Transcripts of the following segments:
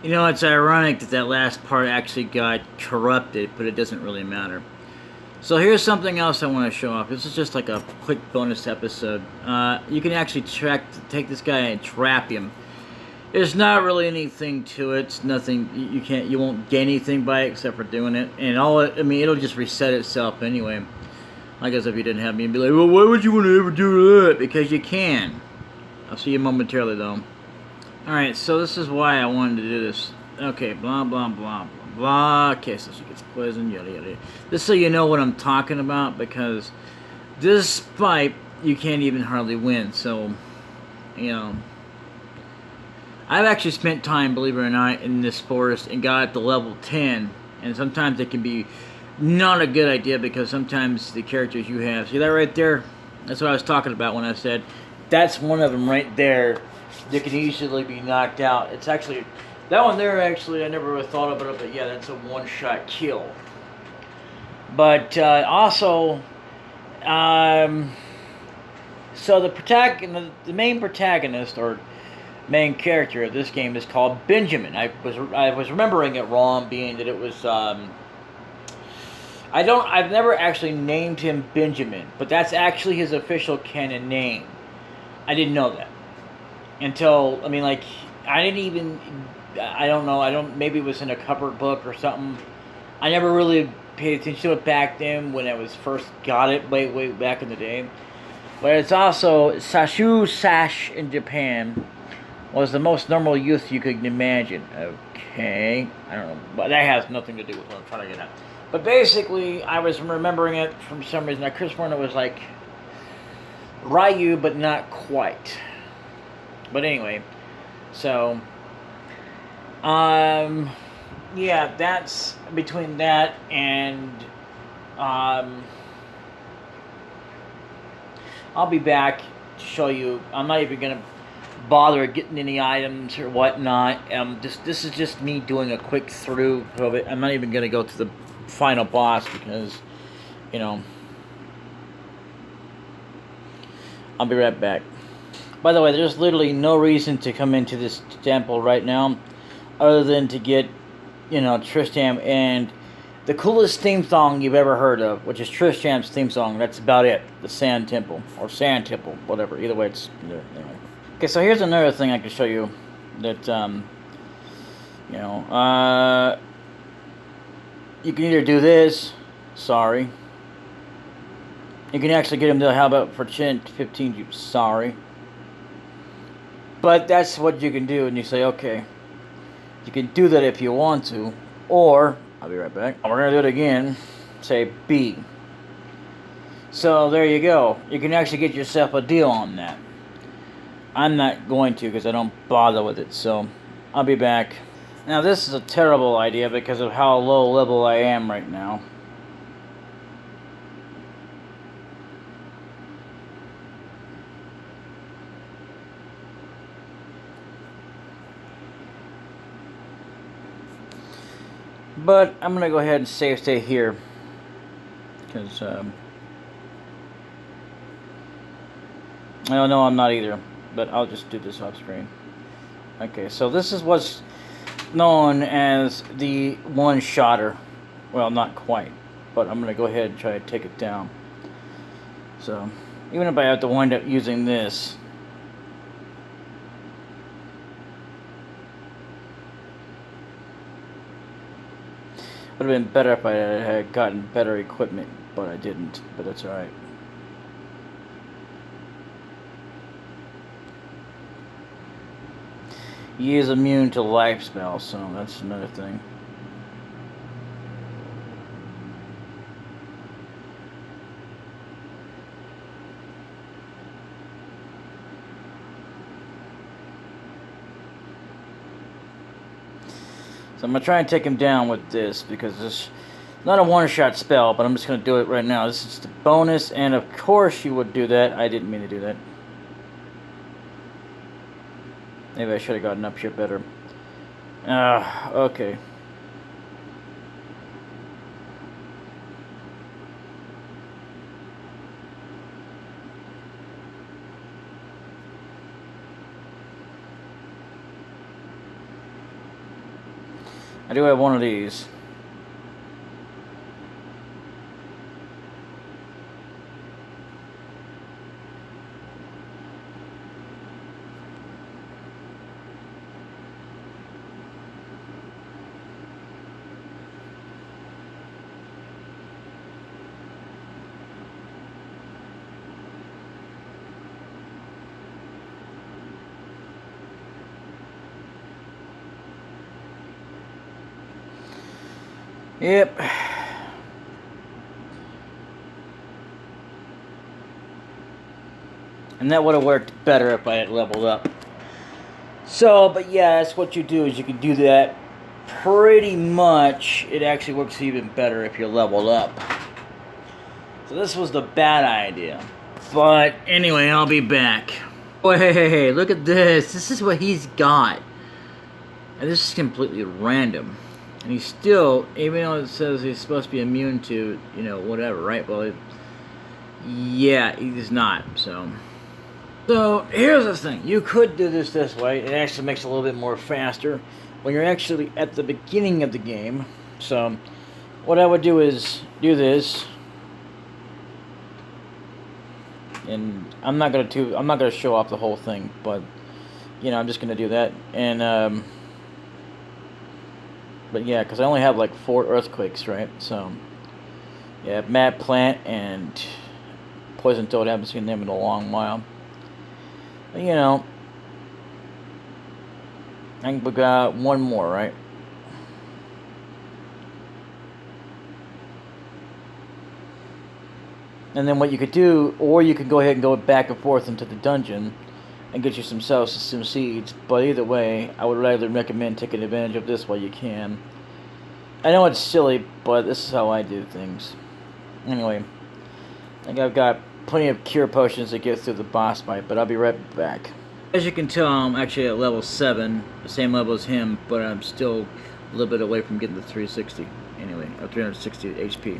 You know, it's ironic that that last part actually got corrupted, but it doesn't really matter. So here's something else I want to show off. This is just like a quick bonus episode. You can actually take this guy and trap him. There's not really anything to it. It's nothing. You won't gain anything by it except for doing it. And I mean, it'll just reset itself anyway. I guess if you didn't have me, and be like, well, why would you want to ever do that? Because you can. I'll see you momentarily, though. Alright, so this is why I wanted to do this. Okay, blah, blah, blah, blah, blah. Okay, so she gets poisoned, yada, yada. Just so you know what I'm talking about, because this fight, you can't even hardly win. So, you know, I've actually spent time, believe it or not, in this forest and got up to level 10. And sometimes it can be not a good idea, because sometimes the characters you have, see that right there? That's what I was talking about when I said, that's one of them right there. That can easily be knocked out. It's actually, that one there actually, I never really thought about it, but yeah, that's a one-shot kill. But also, so the main protagonist, or main character of this game, is called Benjamin. I was remembering it wrong, being that it was, I've never actually named him Benjamin, but that's actually his official canon name. I didn't know that. Until, I mean, like, I didn't even, I don't know, maybe it was in a cover book or something. I never really paid attention to it back then when I was first got it, way back in the day. But it's also, Sashu Sash in Japan was the most normal youth you could imagine. Okay, I don't know, but that has nothing to do with what I'm trying to get at. But basically, I was remembering it from some reason. I could have sworn it was like Ryu, but not quite. But anyway, so, yeah, that's between that and, I'll be back to show you. I'm not even going to bother getting any items or whatnot. This is just me doing a quick through of it. I'm not even going to go to the final boss because, you know, I'll be right back. By the way, there's literally no reason to come into this temple right now other than to get, you know, Tristram and the coolest theme song you've ever heard of, which is Tristram's theme song. That's about it. The Sand Temple, or Sand Temple, whatever. Either way, it's there. Anyway. Okay, so here's another thing I can show you that, you know, you can either do this, sorry. You can actually get him to, how about for 10 to 15, sorry. But that's what you can do, and you say, okay, you can do that if you want to, or, I'll be right back, we're going to do it again, say B. So there you go. You can actually get yourself a deal on that. I'm not going to, because I don't bother with it, so I'll be back. Now this is a terrible idea because of how low level I am right now. But I'm going to go ahead and save stay here. Because, no, I'm not either. But I'll just do this off screen. Okay, so this is what's known as the one-shotter. Well, not quite. But I'm going to go ahead and try to take it down. So, even if I have to wind up using this, would have been better if I had gotten better equipment, but I didn't. But that's alright. He is immune to life spells, so that's another thing. So I'm going to try and take him down with this, because this is not a one-shot spell, but I'm just going to do it right now. This is the bonus, and of course you would do that. I didn't mean to do that. Maybe I should have gotten up here better. Okay. I do have one of these. Yep. And that would have worked better if I had leveled up. So, but yeah, that's what you do, is you can do that pretty much. It actually works even better if you're leveled up. So this was the bad idea. But anyway, I'll be back. Oh, hey, look at this. This is what he's got. And this is completely random. And he's still, even though it says he's supposed to be immune to, you know, whatever, right? Well, yeah, he's not, so here's the thing. You could do this way. It actually makes it a little bit more faster when you're actually at the beginning of the game. So what I would do is do this. And I'm not gonna show off the whole thing, but you know, I'm just gonna do that. And but yeah, because I only have like 4 earthquakes, right? So yeah, mad plant and poison toad. I haven't seen them in a long while. But, you know, I think we got one more, right? And then what you could do, or you could go ahead and go back and forth into the dungeon and get you some cells, some seeds. But either way, I would rather recommend taking advantage of this while you can. I know it's silly, but this is how I do things. Anyway, I think I've got plenty of cure potions to get through the boss fight, but I'll be right back. As you can tell, I'm actually at level 7, the same level as him, but I'm still a little bit away from getting to 360. Anyway, 360 HP.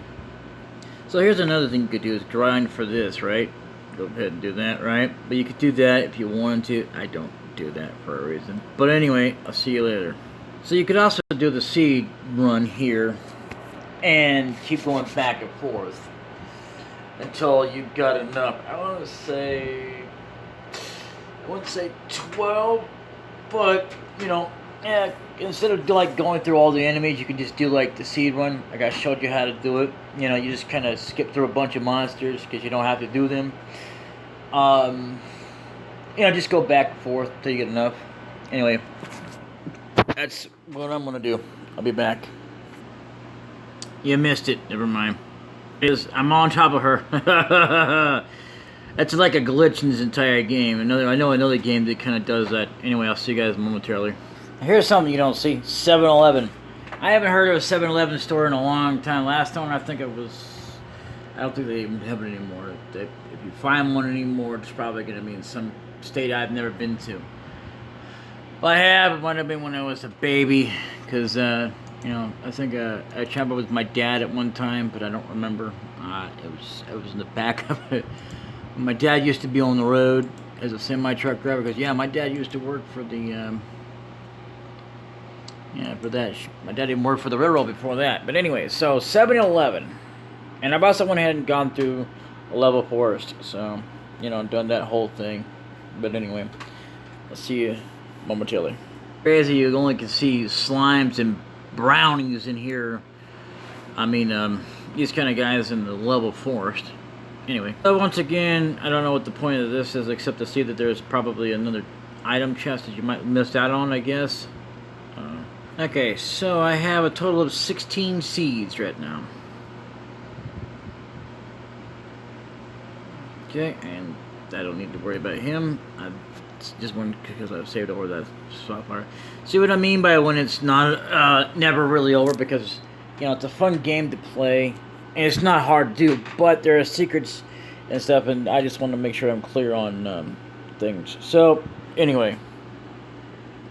So here's another thing you could do, is grind for this, right? Go ahead and do that, right? But you could do that if you wanted to. I don't do that for a reason. But anyway, I'll see you later. So you could also do the seed run here and keep going back and forth until you've got enough. I wouldn't say 12, but you know, yeah, instead of like going through all the enemies, you can just do like the seed run. Like I showed you how to do it. You know, you just kind of skip through a bunch of monsters because you don't have to do them. You know, just go back and forth till you get enough. Anyway, that's what I'm gonna do. I'll be back. You missed it. Never mind. I'm on top of her. That's like a glitch in this entire game. I know another game that kind of does that. Anyway, I'll see you guys momentarily. Here's something you don't see. 7-Eleven. I haven't heard of a 7-Eleven store in a long time. Last time I think it was... I don't think they even have it anymore. If you find one anymore, it's probably going to be in some state I've never been to. Well, I have. It might have been when I was a baby. Because, you know, I think I traveled with my dad at one time, but I don't remember. It was in the back of it. My dad used to be on the road as a semi-truck driver, because yeah, my dad used to work for the my dad didn't work for the railroad before that. But anyway, so 7-Eleven, and I've also went ahead and gone through a level forest, so you know, done that whole thing. But anyway, I'll see you momentarily. Crazy, you only can see slimes and brownies in here. I mean, these kind of guys in the level forest. Anyway, so once again, I don't know what the point of this is, except to see that there's probably another item chest that you might miss out on, I guess. Okay, so I have a total of 16 seeds right now. Okay, and I don't need to worry about him. Just one because I've saved over that software. See what I mean by when it's not never really over, because you know, it's a fun game to play. And it's not hard to do, but there are secrets and stuff, and I just want to make sure I'm clear on things. So, anyway,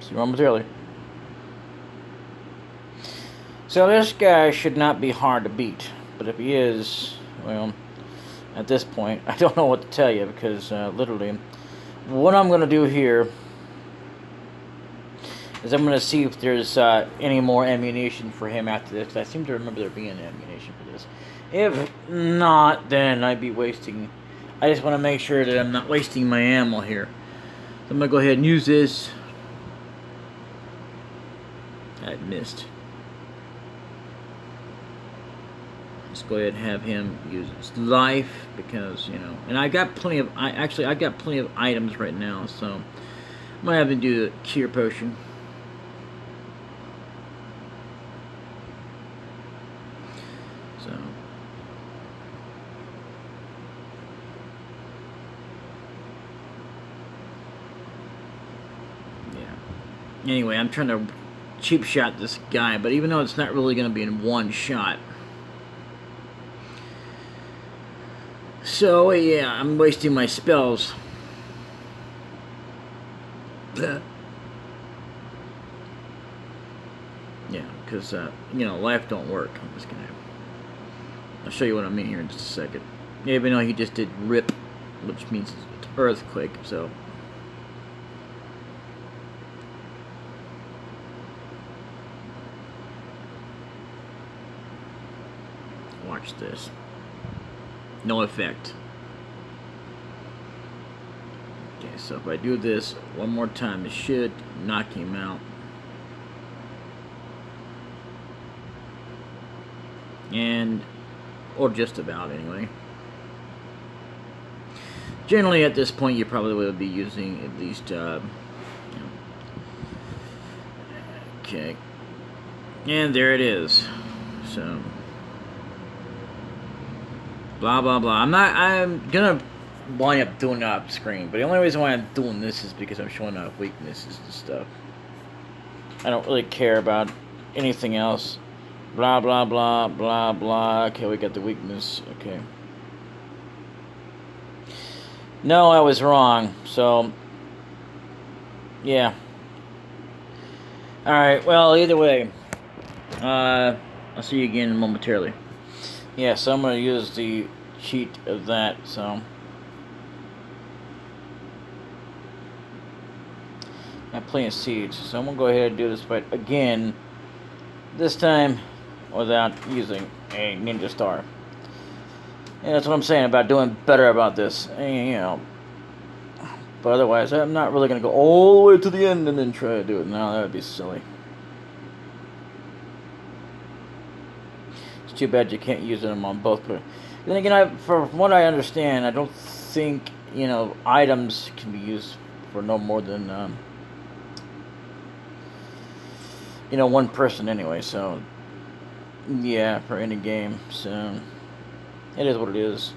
see you momentarily. So this guy should not be hard to beat, but if he is, well, at this point, I don't know what to tell you, because literally, what I'm going to do here is I'm going to see if there's any more ammunition for him after this. 'Cause I seem to remember there being ammunition for this. If not, then I'd be wasting... I just want to make sure that I'm not wasting my ammo here. So I'm going to go ahead and use this. I missed. Let's go ahead and have him use his life because, you know, and I got plenty of... I got plenty of items right now, so I'm going to have him do the cure potion. So... Anyway, I'm trying to cheap shot this guy, but even though it's not really going to be in one shot. So, yeah, I'm wasting my spells. Yeah, because, you know, life don't work. I'm just going to... I'll show you what I mean here in just a second. Even though he just did rip, which means it's earthquake, so... Watch this. No effect. Okay, so if I do this one more time, it should knock him out. And, or just about anyway. Generally at this point you probably would be using at least, you know. Okay. And there it is. So... Blah, blah, blah. I'm gonna wind up doing it off screen, but the only reason why I'm doing this is because I'm showing off weaknesses and stuff. I don't really care about anything else. Blah, blah, blah, blah, blah. Okay, we got the weakness. Okay. No, I was wrong. So, yeah. Alright, well, either way. I'll see you again momentarily. Yeah, so I'm going to use the cheat of that, so... I'm playing Siege, so I'm going to go ahead and do this fight again. This time, without using a Ninja Star. And that's what I'm saying about doing better about this. And, you know... But otherwise, I'm not really going to go all the way to the end and then try to do it. No, that would be silly. Too bad you can't use them on both. But then again, from what I understand, I don't think, you know, items can be used for no more than, you know, one person anyway. So, yeah, for any game. So, it is what it is.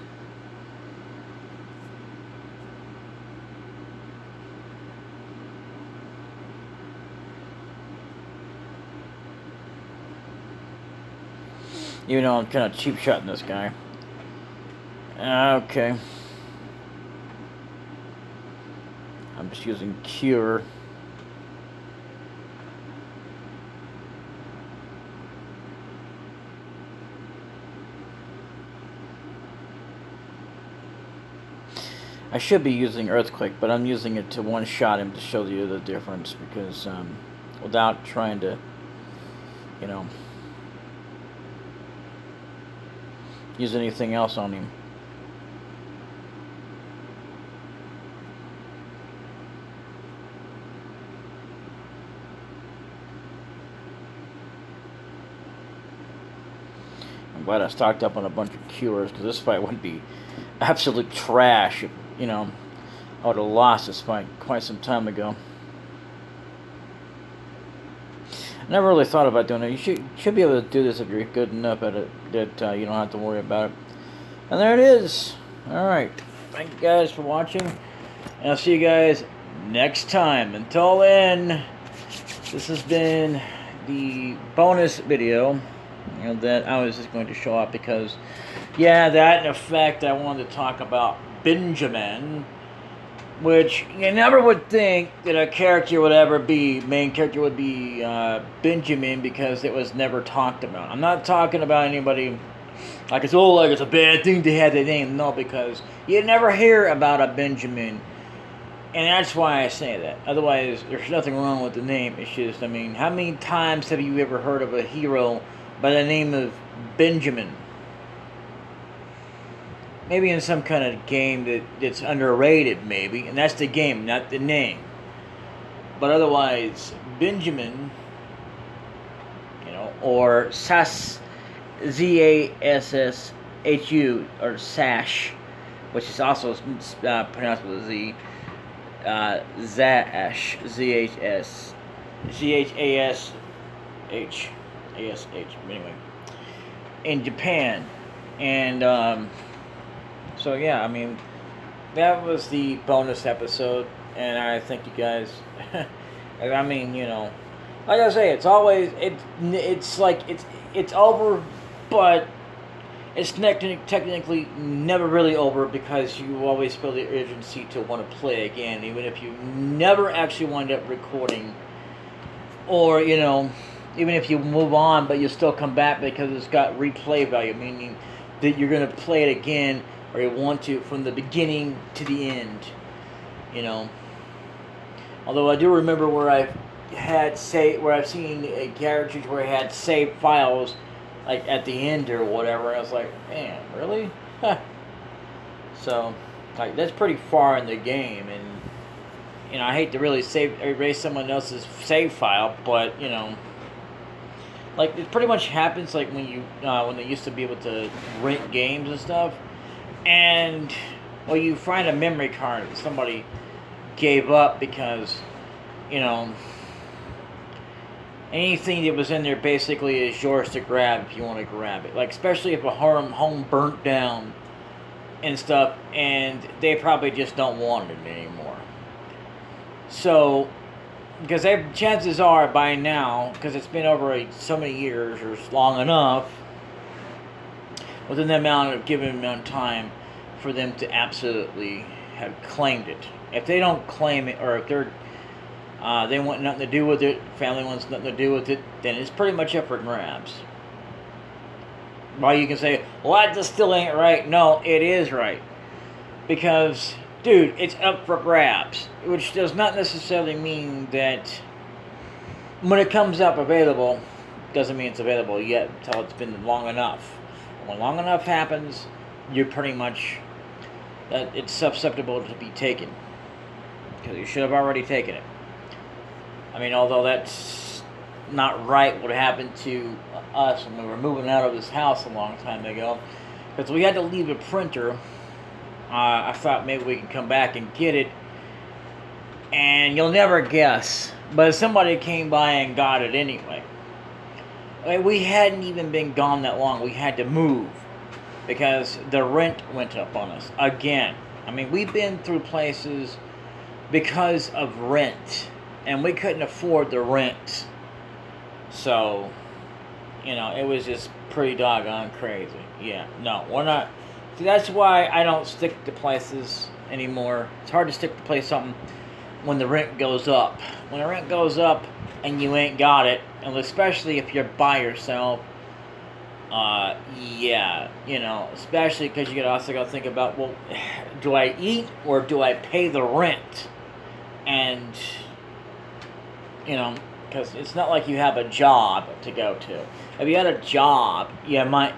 Even though I'm kind of cheap shotting this guy. Okay. I'm just using Cure. I should be using Earthquake, but I'm using it to one-shot him to show you the difference, because without trying to, you know, use anything else on him. I'm glad I stocked up on a bunch of cures, because this fight would be absolute trash if, you know, I would have lost this fight quite some time ago. I never really thought about doing it. You should be able to do this if you're good enough at it that you don't have to worry about it. And there it is. Alright. Thank you guys for watching. And I'll see you guys next time. Until then, this has been the bonus video, you know, that I was just going to show off because, yeah, that in effect, I wanted to talk about Benjamin, which you never would think that a character would ever be, main character would be Benjamin, because it was never talked about. I'm not talking about anybody like it's, oh, like it's a bad thing to have that name. No, because you never hear about a Benjamin And that's why I say that. Otherwise, there's nothing wrong with the name. It's just, I mean, how many times have you ever heard of a hero by the name of Benjamin? Maybe in some kind of game that's underrated, maybe. And that's the game, not the name. But otherwise, Benjamin, or Sass, Z-A-S-S-H-U, or Sash, which is also pronounced with a Z. Zash, Z-H-S, Z-H-A-S-H, A-S-H, anyway, in Japan. And, so yeah, I mean, that was the bonus episode, and I thank you guys. I mean, like I say, it's always, it's like, it's over, but it's technically never really over, because you always feel the urgency to want to play again, even if you never actually wind up recording, or, even if you move on, but you still come back because it's got replay value, meaning that you're going to play it again, or you want to, from the beginning to the end, Although I do remember where I've seen garages where I had saved files, like at the end or whatever, and I was like, man, really? Huh. So, like, that's pretty far in the game, and I hate to really erase someone else's save file, but like, it pretty much happens like when they used to be able to rent games and stuff, and you find a memory card that somebody gave up because anything that was in there basically is yours to grab if you want to grab it. Like, especially if a home burnt down and stuff, and they probably just don't want it anymore. So, because chances are by now, because it's been over so many years or long enough, within the given amount of time, for them to absolutely have claimed it. If they don't claim it, or if they want nothing to do with it, family wants nothing to do with it, then it's pretty much up for grabs. While you can say, well, that just still ain't right. No, it is right. Because, dude, it's up for grabs. Which does not necessarily mean that when it comes up available, doesn't mean it's available yet until it's been long enough. When long enough happens, you're pretty much, it's susceptible to be taken. Because you should have already taken it. I mean, although that's not right what happened to us when we were moving out of this house a long time ago. Because we had to leave a printer. I thought maybe we could come back and get it. And you'll never guess, but somebody came by and got it anyway. We hadn't even been gone that long. We had to move because the rent went up on us again. I mean, we've been through places because of rent, and we couldn't afford the rent. So, it was just pretty doggone crazy. Yeah, no, we're not. See, that's why I don't stick to places anymore. It's hard to stick to play something when the rent goes up. When the rent goes up and you ain't got it, and especially if you're by yourself, yeah, especially because you also got to think about, well, do I eat or do I pay the rent? And, because it's not like you have a job to go to. If you had a job, you might.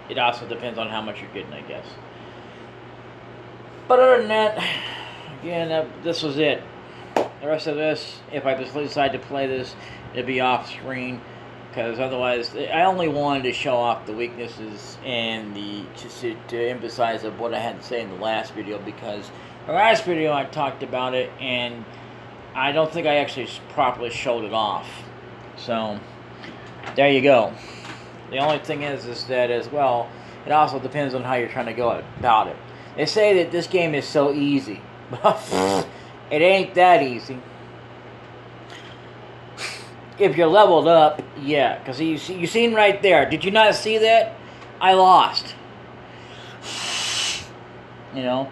It also depends on how much you're getting, I guess. But other than that, again, this was it. The rest of this, if I decide to play this, it'd be off screen, because otherwise, I only wanted to show off the weaknesses and to emphasize of what I had to say in the last video, because the last video I talked about it, and I don't think I actually properly showed it off. So, there you go. The only thing is that as well, it also depends on how you're trying to go about it. They say that this game is so easy. It ain't that easy. If you're leveled up, yeah. Because you seen right there. Did you not see that? I lost. And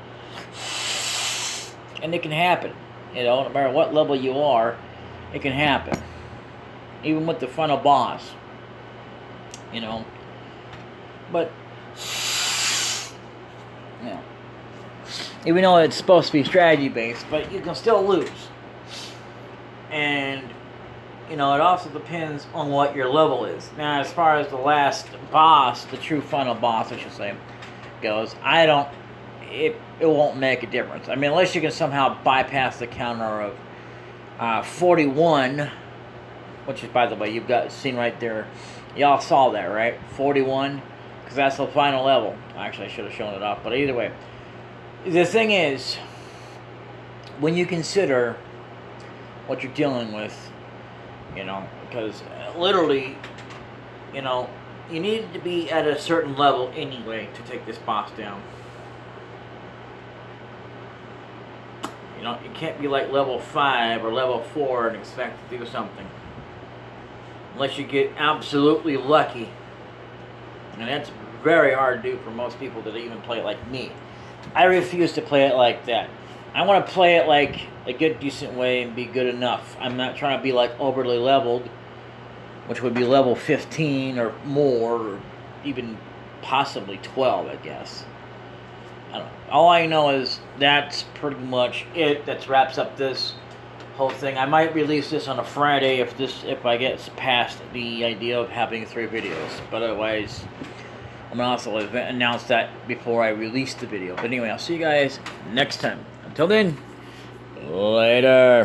it can happen. No matter what level you are, it can happen. Even with the final boss. But, even though it's supposed to be strategy based, but you can still lose. And you know, it also depends on what your level is. Now, as far as the last boss, the true final boss, I should say, goes, it won't make a difference. I mean, unless you can somehow bypass the counter of 41, which is, by the way, you've got seen right there. Y'all saw that, right? 41, because that's the final level. Actually, I should have shown it off, but either way. The thing is, when you consider what you're dealing with, you know, because literally, you know, you need to be at a certain level anyway to take this boss down. You know, you can't be like level 5 or level 4 and expect to do something. Unless you get absolutely lucky. And that's very hard to do for most people that even play it like me. I refuse to play it like that. I want to play it like a good, decent way and be good enough. I'm not trying to be like overly leveled, which would be level 15 or more, or even possibly 12, I guess. I don't know. All I know is that's pretty much it. That wraps up this whole thing. I might release this on a Friday if I get past the idea of having 3 videos. But otherwise, I'm gonna also announce that before I release the video. But anyway, I'll see you guys next time. Until then, later.